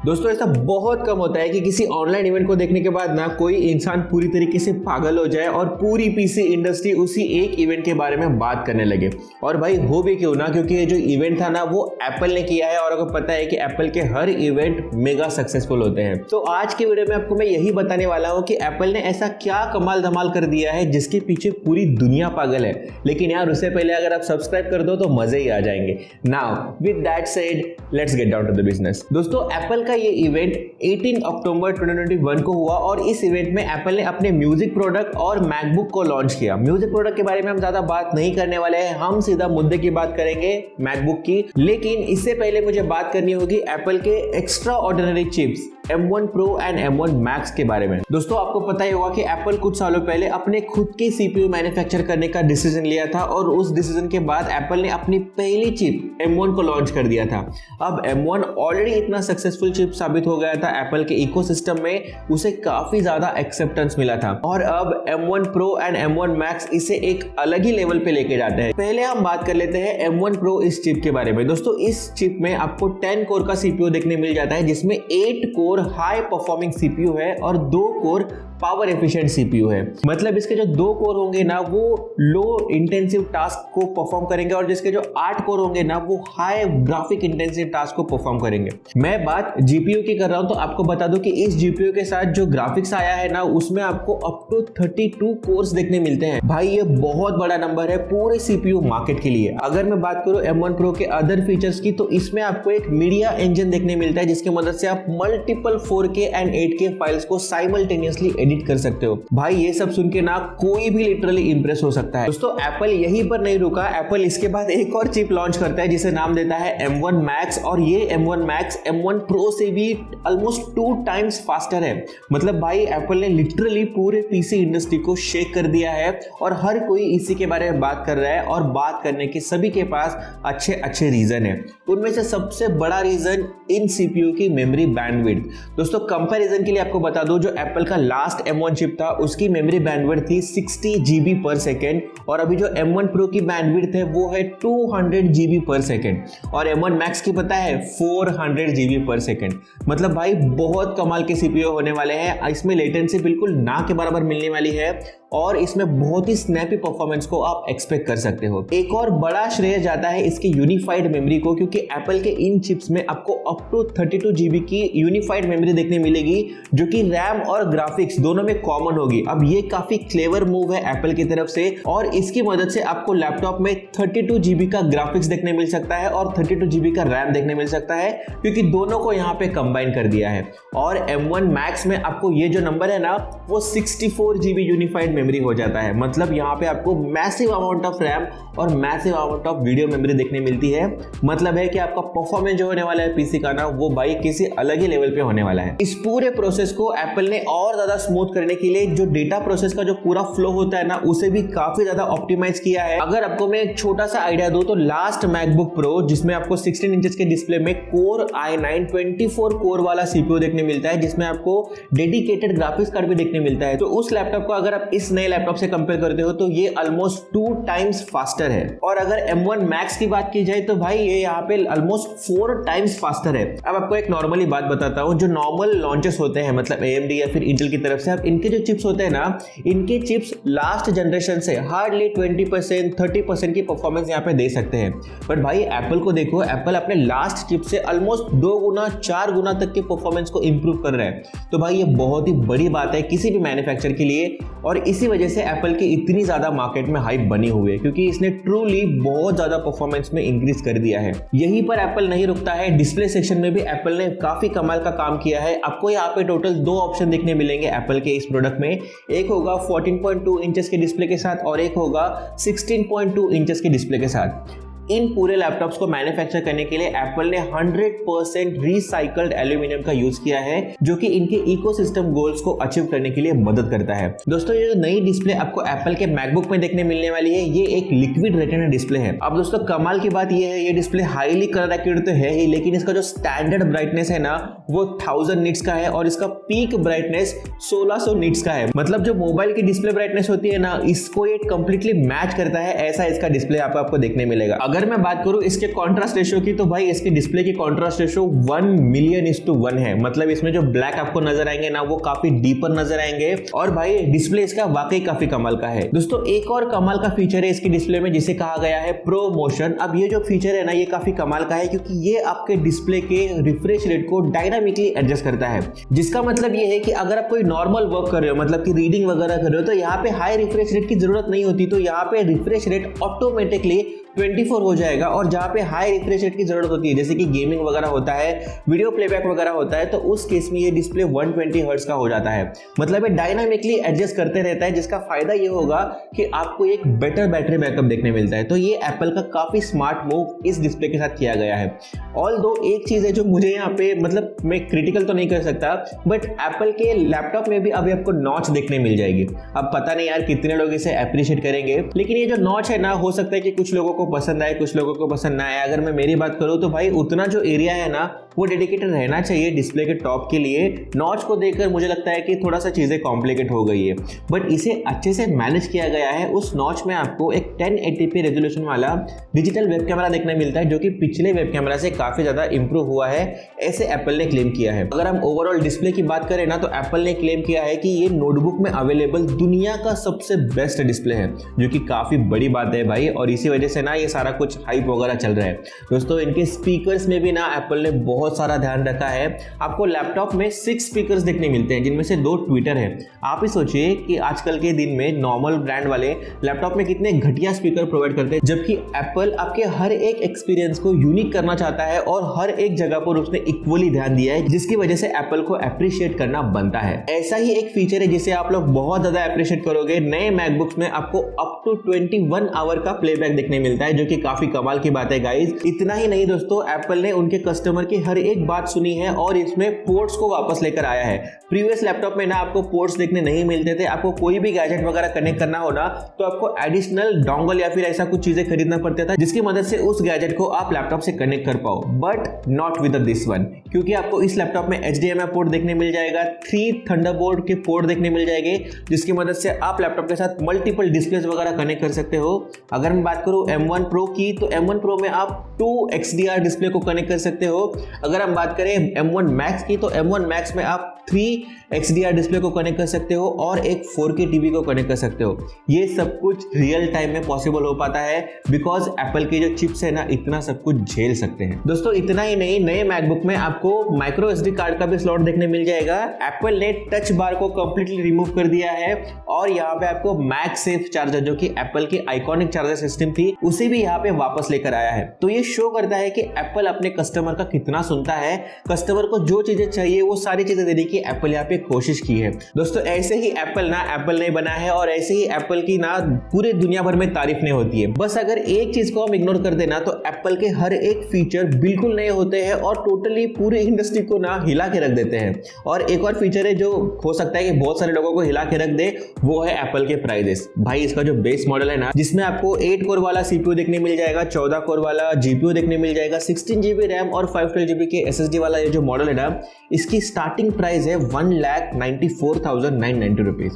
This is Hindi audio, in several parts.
दोस्तों ऐसा बहुत कम होता है कि किसी ऑनलाइन इवेंट को देखने के बाद ना कोई इंसान पूरी तरीके से पागल हो जाए और पूरी पीसी इंडस्ट्री उसी एक इवेंट के बारे में बात करने लगे। और भाई हो भी क्यों ना, क्योंकि ये जो इवेंट था ना वो एप्पल ने किया है और आपको पता है कि एप्पल के हर इवेंट मेगा सक्सेसफुल होते हैं। तो आज के वीडियो में आपको मैं यही बताने वाला हूँ कि एप्पल ने ऐसा क्या कमाल धमाल कर दिया है जिसके पीछे पूरी दुनिया पागल है। लेकिन यार उससे पहले अगर आप सब्सक्राइब कर दो तो मजे ही आ जाएंगे। Now with that said let's get down to the business. दोस्तों एप्पल का ये इवेंट 18 अक्टूबर 2021 को हुआ और इस इवेंट में एप्पल ने अपने म्यूजिक प्रोडक्ट और मैकबुक को लॉन्च किया। म्यूजिक प्रोडक्ट के बारे में हम ज्यादा बात नहीं करने वाले हैं, हम सीधा मुद्दे की बात करेंगे मैकबुक की। लेकिन इससे पहले मुझे बात करनी होगी एप्पल के extra ordinary chips M1 Pro and M1 Max के बारे में। दोस्तों आपको पता ही होगा कि एप्पल कुछ सालों पहले अपने खुद के CPU मैन्युफैक्चर करने का डिसीजन लिया था और उस डिसीजन के बाद एप्पल ने अपनी पहली चिप M1 को लॉन्च कर दिया था। अब M1 ऑलरेडी इतना सक्सेसफुल चिप साबित हो गया था एप्पल के इकोसिस्टम में, उसे काफी ज्यादा एक्सेप्टेंस मिला था और अब M1 Pro and M1 Max इसे एक अलग ही लेवल पे लेके जाते हैं। पहले हम बात कर लेते हैं M1 Pro इस चिप के बारे में। दोस्तों इस चिप में आपको 10 कोर का CPU देखने मिल जाता है, जिसमें 8 कोर हाई परफॉर्मिंग CPU है और 2 कोर पावर एफिशिएंट CPU है। मतलब इसके जो 2 कोर होंगे ना वो लो इंटेंसिव टास्क को परफॉर्म करेंगे और जिसके जो 8 कोर होंगे ना वो हाई ग्राफिक इंटेंसिव टास्क को परफॉर्म करेंगे। मैं बात GPU की कर रहा हूं तो आपको बता दूं कि इस GPU के साथ जो ग्राफिक्स आया है ना उसमें आपको अप टू 32 कोर्स देखने मिलते हैं। भाई ये बहुत बड़ा नंबर है पूरे CPU मार्केट के लिए। अगर मैं बात करूं M1 Pro के अदर फीचर्स की तो इसमें आपको एक मीडिया इंजन देखने मिलता है जिसकी मदद से आप multiple 4K and 8K files को साइमल्टेनियसली एडिट कर सकते हो। भाई ये सब सुन के ना कोई भी लिटरली इंप्रेस हो सकता है। दोस्तों एप्पल यहीं पर नहीं रुका, एप्पल इसके बाद एक और चिप लॉन्च करता है जिसे नाम देता है M1 Max और ये M1 Max M1 Pro से भी ऑलमोस्ट 2 टाइम्स फास्टर है। मतलब भाई एप्पल ने लिटरली पूरे पीसी इंडस्ट्री को शेक कर दिया है और हर कोई इसी के बारे में बात कर रहा है और बात करने के सभी के पास अच्छे अच्छे रीजन है। उनमें से सबसे बड़ा रीजन इन CPU की मेमोरी बैंडविड्थ। दोस्तों कंपैरिजन के लिए आपको बता दूं जो एप्पल का लास्ट M1 चिप था उसकी मेमोरी बैंडविड्थ थी 60 GB पर सेकेंड और अभी जो M1 Pro की बैंडविड्थ है वो है 200 GB पर सेकेंड और M1 Max की पता है 400 GB पर सेकेंड। मतलब भाई बहुत कमाल के CPU होने वाले हैं। इसमें लेटेंसी बिल्कुल ना के बराबर मिलने वाली है और इसमें बहुत ही स्नैपी परफॉर्मेंस को आप एक्सपेक्ट कर सकते हो। एक और बड़ा श्रेय जाता है इसके यूनिफाइड मेमोरी को, क्योंकि एप्पल के इन चिप्स में आपको अप टू 32 GB की यूनिफाइड मेमोरी देखने मिलेगी जो कि रैम और ग्राफिक्स दोनों में कॉमन होगी। अब ये काफी क्लेवर मूव है एप्पल की तरफ से और इसकी मदद से आपको लैपटॉप में 32 GB का ग्राफिक्स देखने मिल सकता है और 32 GB का रैम देखने मिल सकता है, क्योंकि दोनों को यहाँ पे कंबाइन कर दिया है। और M1 Max में आपको ये जो नंबर है ना वो 64 GB यूनिफाइड मेमोरी हो जाता है। मतलब यहाँ पे आपको मैसिव अमाउंट ऑफ रैम और massive amount of video memory देखने मिलती है। मतलब है कि आपका परफॉर्मेंस जो होने वाला है पीसी का ना वो भाई किसी अलग ही लेवल पे होने वाला है। इस पूरे प्रोसेस को एप्पल ने और ज्यादा स्मूथ करने के लिए जो डेटा प्रोसेस का जो पूरा फ्लो होता है ना उसे भी काफी ज्यादा ऑप्टिमाइज किया है। अगर आपको मैं एक छोटा सा आइडिया दूं तो लास्ट मैकबुक प्रो जिसमें आपको 16 इंचेस के डिस्प्ले में कोर i9 24 कोर वाला CPU देखने मिलता है, जिसमें आपको डेडिकेटेड ग्राफिक्स कार्ड भी देखने मिलता है। तो उस लैपटॉप को अगर आप इस नए लैपटॉप से कंपेयर करते हो तो ये ऑलमोस्ट 2 टाइम्स फास्टर है। और अगर M1 Max की बात की जाए तो भाई ये यहाँ पे ऑलमोस्ट 4 टाइम्स फास्टर है। अब आपको एक नॉर्मली बात बताता हूँ, जो नॉर्मल लॉन्चेस होते हैं मतलब AMD या फिर इंटेल की तरफ से, अब इनके जो चिप्स होते हैं ना इनके चिप्स लास्ट जनरेशन से हार्डली 20% 30% की परफॉर्मेंस यहाँ पे दे सकते हैं। बट भाई एप्पल को देखो, एप्पल अपने लास्ट चिप से ऑलमोस्ट 2 गुना 4 गुना तक की परफॉर्मेंस को इंप्रूव कर रहा है। तो भाई ये बहुत ही बड़ी बात है किसी भी मैन्युफैक्चर के लिए और इसी वजह से एप्पल की इतनी ज्यादा मार्केट में हाइप बनी हुई है, क्योंकि इसने ट्रूली बहुत ज्यादा परफॉर्मेंस में इंक्रीज कर दिया है। यहीं पर एप्पल नहीं रुकता है, डिस्प्ले सेक्शन में भी एप्पल ने काफी कमाल का काम किया है। आपको यहाँ पे टोटल 2 ऑप्शन देखने मिलेंगे एप्पल के इस प्रोडक्ट में। एक होगा 14.2 इंचेस के डिस्प्ले के साथ और एक होगा 16.2 इंचेस के डिस्प्ले के साथ। इन पूरे लैपटॉप्स को मैन्युफैक्चर करने के लिए एप्पल ने 100% रिसाइकल्ड एल्यूमिनियम का यूज किया है, जो कि इनके इकोसिस्टम गोल्स को अचीव करने के लिए मदद करता है। दोस्तों ये जो नई डिस्प्ले आपको एप्पल के मैकबुक में देखने मिलने वाली है ये एक लिक्विड रेटिना डिस्प्ले है। अब दोस्तों कमाल की बात ये है, ये डिस्प्ले हाईली कलर एक्यूरेट तो है ही, लेकिन इसका जो स्टैंडर्ड ब्राइटनेस है ना वो 1000 निट्स का है और इसका पीक ब्राइटनेस 1600 निट्स का है। मतलब जो मोबाइल की डिस्प्ले ब्राइटनेस होती है ना इसको ये कंप्लीटली मैच करता है, ऐसा इसका डिस्प्ले आपको देखने मिलेगा। अगर अगर मैं बात करूं इसके कॉन्ट्रास्ट रेशियो की, तो भाई इसके डिस्प्ले की कॉन्ट्रास्ट रेशियो 1,000,000:1 है। मतलब इसमें जो ब्लैक आपको नजर आएंगे ना वो काफी डीपर नजर आएंगे और भाई डिस्प्ले इसका वाकई काफी कमाल का है। दोस्तों एक और कमाल का फीचर है इसकी डिस्प्ले में जिसे कहा गया है प्रो मोशन। अब ये जो फीचर है ना ये काफी कमाल का है क्योंकि ये आपके डिस्प्ले के रिफ्रेश रेट को डायनामिकली एडजस्ट करता है, जिसका मतलब ये है कि अगर आप कोई नॉर्मल वर्क कर रहे हो, मतलब कि रीडिंग वगैरह कर रहे हो, तो यहाँ पे हाई रिफ्रेश रेट की जरूरत नहीं होती। तो यहाँ पे रिफ्रेश रेट ऑटोमेटिकली 24 हो जाएगा और जहां पे हाई रिफ्रेश रेट की जरूरत होती है जैसे कि गेमिंग वगैरह होता है, वीडियो प्लेबैक वगैरह होता है, तो उस केस में ये डिस्प्ले 120 हर्ट्ज का हो जाता है। मतलब ये डायनामिकली एडजस्ट करते रहता है, जिसका फायदा ये होगा कि आपको एक बेटर बैटरी बैकअप देखने मिलता है। तो ये एप्पल का काफी स्मार्ट मूव इस डिस्प्ले के साथ किया गया है। ऑल्दो एक चीज है जो मुझे यहाँ पे, मतलब मैं क्रिटिकल तो नहीं कर सकता, बट एप्पल के लैपटॉप में भी अभी आपको नॉच देखने मिल जाएगी। अब पता नहीं यार कितने लोग इसे अप्रिशिएट करेंगे, लेकिन ये जो नॉच है ना, हो सकता है कि कुछ लोगों को पसंद आए, कुछ लोगों को पसंद ना आए। अगर मैं मेरी बात करूं तो भाई उतना जो एरिया है ना वो डेडिकेटेड रहना चाहिए डिस्प्ले के टॉप के लिए। नॉच को देखकर मुझे लगता है कि थोड़ा सा चीजें कॉम्प्लिकेट हो गई है, बट इसे अच्छे से मैनेज किया गया है। उस नॉच में आपको एक 1080p रेजोल्यूशन वाला डिजिटल वेब कैमरा देखने मिलता है जो कि पिछले वेब कैमरा से काफी ज्यादा इंप्रूव हुआ है, ऐसे एप्पल ने क्लेम किया है। अगर हम ओवरऑल डिस्प्ले की बात करें ना तो एप्पल ने क्लेम किया है कि ये नोटबुक में अवेलेबल दुनिया का सबसे बेस्ट डिस्प्ले है, जो कि काफी बड़ी बात है भाई। और इसी वजह से ना ये सारा कुछ हाइप वगैरह चल रहा है। दोस्तों इनके स्पीकर्स में भी ना एप्पल ने बहुत सारा ध्यान रखा है। आपको लैपटॉप में 6 स्पीकर्स देखने मिलते हैं जिनमें से 2 ट्विटर है। आप ही सोचिए कि आजकल के दिन में नॉर्मल ब्रांड वाले लैपटॉप में कितने घटिया स्पीकर प्रोवाइड करते हैं, जबकि एप्पल आपके हर एक एक्सपीरियंस को यूनिक करना चाहता है और हर एक जगह पर उसने इक्वली ध्यान दिया है, जिसकी वजह से एप्पल को अप्रिशिएट करना बनता है। ऐसा ही एक फीचर है जिसे आप लोग बहुत ज्यादा अप्रिशिएट करोगे। नए मैकबुक्स में आपको अप टू 21 आवर का प्लेबैक देखने मिलता है, जो कि काफी कमाल की बात है गाइस। इतना ही नहीं दोस्तों, एप्पल ने उनके कस्टमर की हर एक बात सुनी है और इसमें पोर्ट्स को वापस लेकर आया है। प्रीवियस लैपटॉप में ना आपको पोर्ट्स देखने नहीं मिलते थे। आपको कोई भी गैजेट वगैरह कनेक्ट करना हो ना तो आपको एडिशनल डोंगल या फिर ऐसा कुछ चीजें खरीदना पड़ता था, जिसकी मदद से उस गैजेट को आप लैपटॉप से कनेक्ट कर पाओ। But not with this one, क्योंकि आपको इस लैपटॉप में HDMI पोर्ट देखने मिल जाएगा, 3 थंडरबोल्ट के पोर्ट देखने मिल जाएंगे, जिसकी मदद से आप लैपटॉप के साथ मल्टीपल डिस्प्लेस वगैरह कनेक्ट कर सकते हो। अगर मैं बात करूं M1 Pro की, तो M1 Pro में आप 2 XDR डिस्प्ले को कनेक्ट कर सकते हो। अगर हम बात करें M1 Max की, तो M1 Max में आप 3 XDR डिस्प्ले को कनेक्ट कर सकते हो और एक 4K टीवी को कनेक्ट कर सकते हो। ये सब कुछ रियल टाइम में पॉसिबल हो पाता है बिकॉज एप्पल के जो चिप्स है ना इतना सब कुछ झेल सकते हैं। दोस्तों इतना ही नहीं, नए मैकबुक में आपको माइक्रो SD कार्ड का भी स्लॉट देखने मिल जाएगा। एप्पल ने टच बार को कंप्लीटली रिमूव कर दिया है और यहाँ पे आपको मैगसेफ चार्जर, जो कि एप्पल की आइकॉनिक चार्जर सिस्टम थी, उसे भी यहाँ पे वापस लेकर आया है। तो ये शो करता है कि एप्पल अपने कस्टमर का कितना सुनता है। कस्टमर को जो चीजें चाहिए वो सारी चीजें देने की एप्पल यहाँ पे कोशिश की है। दोस्तों ऐसे ही एप्पल ने बना है और ऐसे ही एप्पल की ना पूरे दुनिया भर में तारीफ नहीं होती है। बस अगर एक चीज को हम इग्नोर कर देना तो एप्पल के हर एक फीचर बिल्कुल नए होते हैं और टोटली पूरे इंडस्ट्री को ना हिला के रख देते हैं। और एक और फीचर है जो हो सकता है कि बहुत सारे लोगों को हिला के रख दे, वो है एप्पल के प्राइसेस। भाई इसका जो बेस मॉडल है ना, जिसमें आपको 8 कोर वाला CPU देखने मिल जाएगा, 14 कोर वाला GPU देखने मिल जाएगा, 16 GB रैम और 512 GB के SSD वाला ये जो मॉडल है ना, इसकी स्टार्टिंग प्राइस है 1,94,990 रुपीज।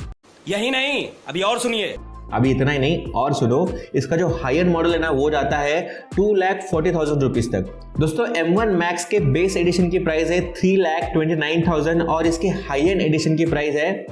यही नहीं, अभी और सुनिए। अभी इतना ही नहीं, और सुनो, इसका जो हाई एंड मॉडल है ना वो जाता है 2,40,000 रुपीज तक। दोस्तों M1 Max के बेस एडिशन की प्राइस है 3,29,000 और इसके हाई एंड एडिशन की प्राइस है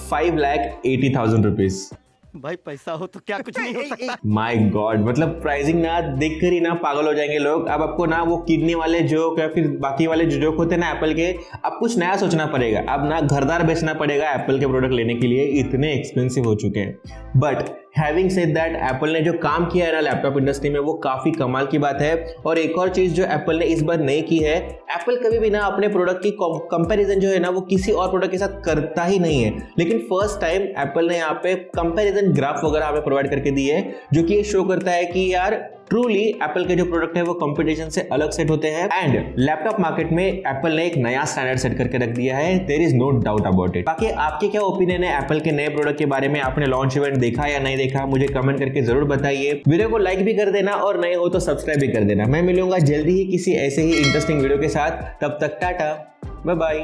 5,80,000 रुपीज। भाई पैसा हो तो क्या कुछ नहीं हो सकता। माय गॉड, मतलब प्राइसिंग ना देखकर ही ना पागल हो जाएंगे लोग। अब आपको ना वो किडनी वाले जोक या फिर बाकी वाले जो जोक होते हैं ना एप्पल के, अब कुछ नया सोचना पड़ेगा। अब ना घरदार बेचना पड़ेगा एप्पल के प्रोडक्ट लेने के लिए, इतने एक्सपेंसिव हो चुके हैं। But having said that, Apple ने जो काम किया है ना लैपटॉप इंडस्ट्री में वो काफी कमाल की बात है। और एक और चीज जो एप्पल ने इस बार नहीं की है, एप्पल कभी भी ना अपने प्रोडक्ट की कंपैरिजन जो है ना वो किसी और प्रोडक्ट के साथ करता ही नहीं है। लेकिन फर्स्ट टाइम एप्पल ने यहाँ पे कंपैरिजन ग्राफ वगैरह हमें प्रोवाइड करके दी है, जो कि ये शो करता है कि यार ट्रूली एप्पल के जो प्रोडक्ट है वो कंपटीशन से अलग सेट होते हैं। एंड लैपटॉप मार्केट में एप्पल ने एक नया स्टैंडर्ड सेट करके रख दिया है, there is no doubt about it. बाकी आपके क्या ओपिनियन है एप्पल के नए प्रोडक्ट के बारे में? आपने लॉन्च इवेंट देखा या नहीं देखा, मुझे कमेंट करके जरूर बताइए। वीडियो को लाइक भी कर देना और नए हो तो सब्सक्राइब भी कर देना। मैं मिलूंगा जल्दी ही किसी ऐसे ही इंटरेस्टिंग वीडियो के साथ, तब तक टाटा बाय बाय।